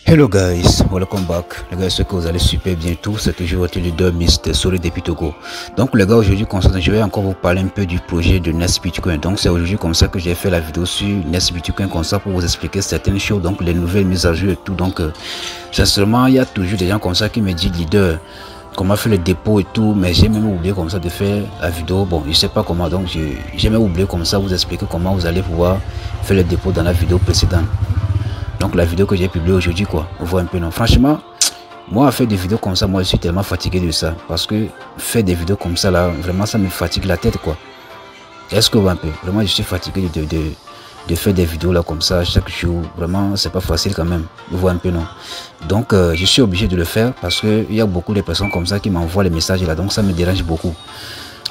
Hello guys, welcome back. Les gars, j'espère que vous allez super bien tous. C'est toujours votre leader Mr. Sori depuis Togo. Donc les gars, aujourd'hui, je vais encore vous parler un peu du projet de Nest Bitcoin. Donc c'est aujourd'hui comme ça que j'ai fait la vidéo sur Nest Bitcoin comme ça pour vous expliquer certaines choses, donc les nouvelles mises à jour et tout. Donc sincèrement, il y a toujours des gens comme ça qui me disent leader, comment faire le dépôt et tout, mais j'ai même oublié comme ça de faire la vidéo. Bon, je sais pas comment, donc j'ai même oublié comme ça vous expliquer comment vous allez pouvoir faire le dépôt dans la vidéo précédente. Donc la vidéo que j'ai publiée aujourd'hui quoi, on voit un peu non. Franchement, moi à faire des vidéos comme ça, moi je suis tellement fatigué de ça. Parce que faire des vidéos comme ça là, vraiment ça me fatigue la tête quoi. Est-ce que vous un peu, vraiment je suis fatigué de faire des vidéos là comme ça chaque jour. Vraiment c'est pas facile quand même, vous voyez un peu non. Donc je suis obligé de le faire parce que il y a beaucoup de personnes comme ça qui m'envoient les messages là, donc ça me dérange beaucoup.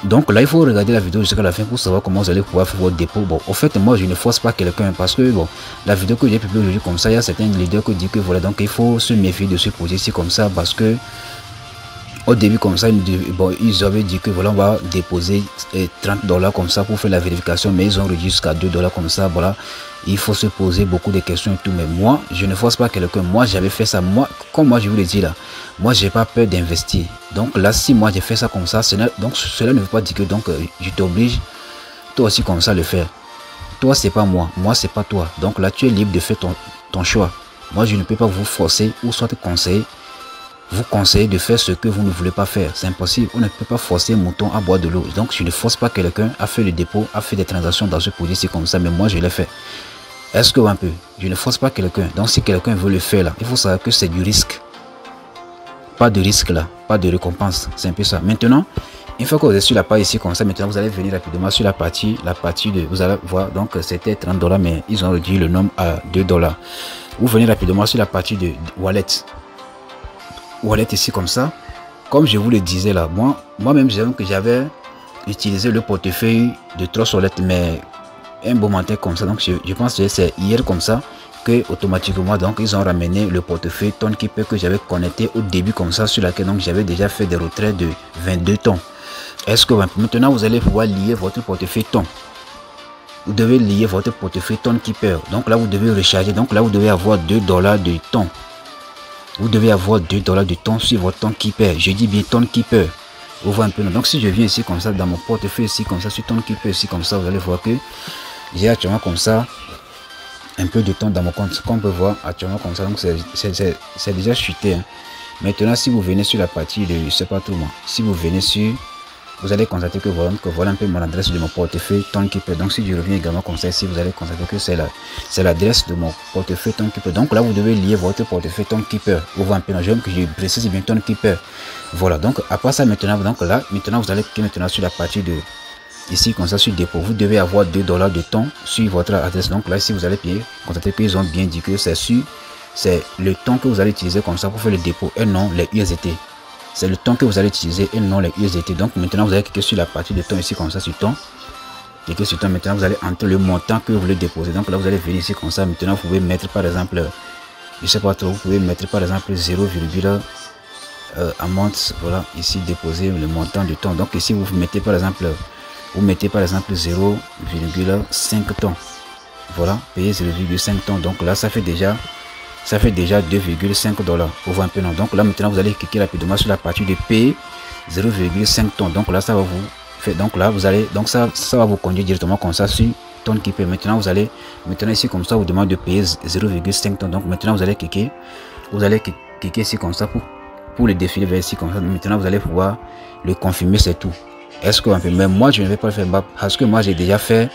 Donc là, il faut regarder la vidéo jusqu'à la fin pour savoir comment vous allez pouvoir faire votre dépôt. Bon, au fait, moi, je ne force pas quelqu'un parce que, bon, la vidéo que j'ai publiée aujourd'hui comme ça, il y a certains leaders qui disent que voilà, donc il faut se méfier de se poser ici comme ça parce que, au début comme ça, ils avaient dit que voilà, on va déposer $30 comme ça pour faire la vérification, mais ils ont réduit jusqu'à $2 comme ça, voilà. Il faut se poser beaucoup de questions et tout, mais moi, je ne force pas quelqu'un. Moi, j'avais fait ça, moi, comme moi je vous l'ai dit là, moi, j'ai pas peur d'investir. Donc là, si moi j'ai fait ça comme ça, donc cela ne veut pas dire que donc je t'oblige, toi aussi comme ça le faire. Toi, c'est pas moi c'est pas toi. Donc là, tu es libre de faire ton choix. Moi, je ne peux pas vous forcer ou soit vous conseiller de faire ce que vous ne voulez pas faire. C'est impossible. On ne peut pas forcer un mouton à boire de l'eau. Donc, je ne force pas quelqu'un à faire le dépôt, à faire des transactions dans ce produit, c'est comme ça, mais moi, je l'ai fait. Est-ce que un peu, je ne force pas quelqu'un. Donc, si quelqu'un veut le faire là, il faut savoir que c'est du risque. Pas de risque là, pas de récompense. C'est un peu ça. Maintenant, une fois que vous êtes sur la page ici comme ça, maintenant vous allez venir rapidement sur la partie de, vous allez voir, donc c'était $30, mais ils ont réduit le nombre à $2. Vous venez rapidement sur la partie de wallet. Wallet ici comme ça. Comme je vous le disais là, moi-même j'avais utilisé le portefeuille de Trust Wallet, mais un beau matin comme ça, donc je pense que c'est hier comme ça que automatiquement donc ils ont ramené le portefeuille Tonkeeper que j'avais connecté au début comme ça, sur laquelle donc j'avais déjà fait des retraits de 22 tonnes. Est-ce que maintenant vous allez pouvoir lier votre portefeuille Ton? Vous devez lier votre portefeuille Tonkeeper. Donc là vous devez recharger, donc là vous devez avoir $2 de Ton. Vous devez avoir $2 de Ton sur votre Tonkeeper. Je dis bien Tonkeeper. Vous voyez un peu. Donc si je viens ici comme ça dans mon portefeuille ici comme ça sur Tonkeeper ici comme ça, vous allez voir que j'ai actuellement comme ça un peu de temps dans mon compte, comme on peut voir actuellement comme ça. Donc c'est déjà chuté hein. Maintenant si vous venez sur la partie de je sais pas trop moi, si vous venez sur, vous allez constater que voilà un peu mon adresse de mon portefeuille Tonkeeper. Donc si je reviens également comme ça ici, vous allez constater que c'est l'adresse de mon portefeuille Tonkeeper. Donc là vous devez lier votre portefeuille Tonkeeper. Vous voyez un peu, j'aime que je précise bien Tonkeeper. Voilà, donc après ça maintenant, donc là maintenant vous allez cliquer maintenant sur la partie de ici comme ça sur dépôt. Vous devez avoir $2 de temps sur votre adresse. Donc là ici vous allez payer, constatez qu'ils ont bien dit que c'est le temps que vous allez utiliser comme ça pour faire le dépôt et non les USDT. C'est le temps que vous allez utiliser et non les USDT. Donc maintenant vous allez cliquer sur la partie de temps ici comme ça sur temps. Cliquez sur temps, maintenant vous allez entrer le montant que vous voulez déposer. Donc là vous allez venir ici comme ça. Maintenant vous pouvez mettre par exemple, je sais pas trop, vous pouvez mettre par exemple 0, amount, voilà, ici déposer le montant du temps. Donc ici vous mettez par exemple 0,5 tonnes. Voilà, payer 0,5 tonnes. Donc là ça fait déjà $2,5. Vous voyez un peu non. Donc là maintenant vous allez cliquer rapidement sur la partie de payer 0,5 tonnes. Donc là ça va vous faire, donc là vous allez, donc ça va vous conduire directement comme ça sur Tonkeeper. Maintenant ici comme ça vous demande de payer 0,5 tonnes. Donc maintenant vous allez cliquer ici comme ça pour le défiler vers ici comme ça. Maintenant vous allez pouvoir le confirmer, c'est tout. Est-ce que mais moi je ne vais pas le faire parce que moi j'ai déjà fait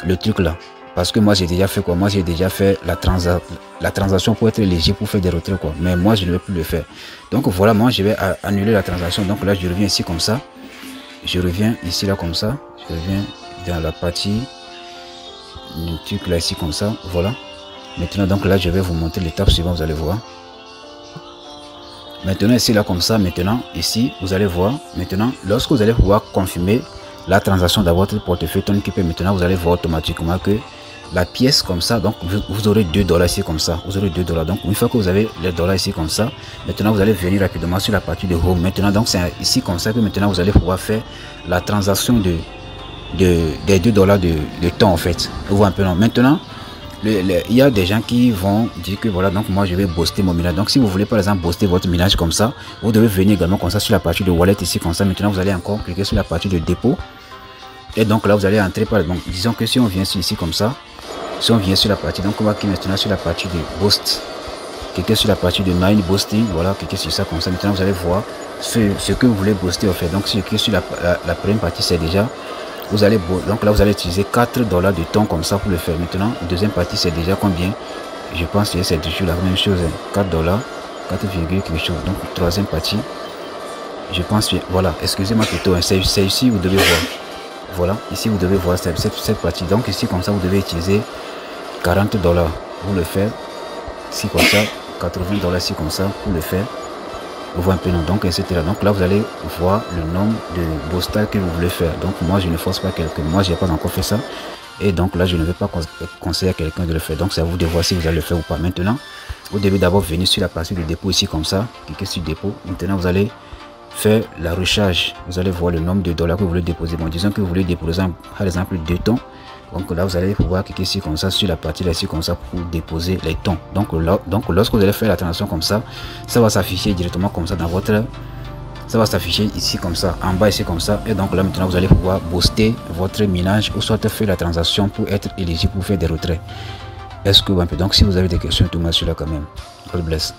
le truc là. Parce que moi j'ai déjà fait quoi? Moi j'ai déjà fait la transaction pour être éligible pour faire des retraits quoi. Mais moi je ne vais plus le faire. Donc voilà, moi je vais annuler la transaction. Donc là je reviens ici comme ça. Je reviens ici là comme ça. Je reviens dans la partie du truc là ici comme ça. Voilà. Maintenant donc là je vais vous montrer l'étape suivante, vous allez voir. Maintenant ici là comme ça, maintenant ici vous allez voir, maintenant lorsque vous allez pouvoir confirmer la transaction dans votre portefeuille Tonkeeper, maintenant vous allez voir automatiquement que la pièce comme ça, donc vous aurez $2 ici comme ça, vous aurez $2. Donc une fois que vous avez les dollars ici comme ça, maintenant vous allez venir rapidement sur la partie de home. Maintenant donc c'est ici comme ça que maintenant vous allez pouvoir faire la transaction des $2 de temps en fait. Vous voyez un peu non. Maintenant il y a des gens qui vont dire que voilà, donc moi je vais booster mon minage. Donc si vous voulez par exemple booster votre minage comme ça, vous devez venir également comme ça sur la partie de wallet ici comme ça. Maintenant vous allez encore cliquer sur la partie de dépôt. Et donc là vous allez entrer par exemple, disons que si on vient ici comme ça, si on vient sur la partie, donc on va cliquer maintenant sur la partie de boost. Cliquez sur la partie de mine boosting, voilà, cliquez sur ça comme ça. Maintenant vous allez voir ce que vous voulez booster en fait. Donc si je clique sur la première partie, c'est déjà, vous allez, donc là vous allez utiliser 4 $ de temps comme ça pour le faire. Maintenant deuxième partie c'est déjà combien? Je pense que c'est toujours la même chose, 4 $, 4, quelque chose. Donc troisième partie, je pense que voilà, excusez-moi plutôt, c'est ici vous devez voir. Voilà, ici vous devez voir cette partie. Donc ici comme ça vous devez utiliser 40 $ pour le faire. Ici comme ça, 80 $ ici comme ça pour le faire. Vous voyez un peu non, donc etc. Donc là vous allez voir le nombre de boostage que vous voulez faire. Donc moi je ne force pas quelqu'un, moi j'ai pas encore fait ça. Et donc là je ne vais pas conseiller à quelqu'un de le faire. Donc c'est à vous de voir si vous allez le faire ou pas. Maintenant vous devez d'abord venir sur la partie de dépôt ici comme ça. Cliquez sur dépôt. Maintenant vous allez faire la recharge. Vous allez voir le nombre de dollars que vous voulez déposer. Bon, disons que vous voulez déposer par exemple 2 tons. Donc là vous allez pouvoir cliquer ici comme ça sur la partie là ici comme ça pour déposer les tons. Donc lorsque vous allez faire la transaction comme ça va s'afficher directement comme ça dans votre, ça va s'afficher ici comme ça en bas ici comme ça. Et donc là maintenant vous allez pouvoir booster votre minage ou soit faire la transaction pour être éligible pour faire des retraits. Est-ce que donc si vous avez des questions, tout moi sur là quand même. God bless.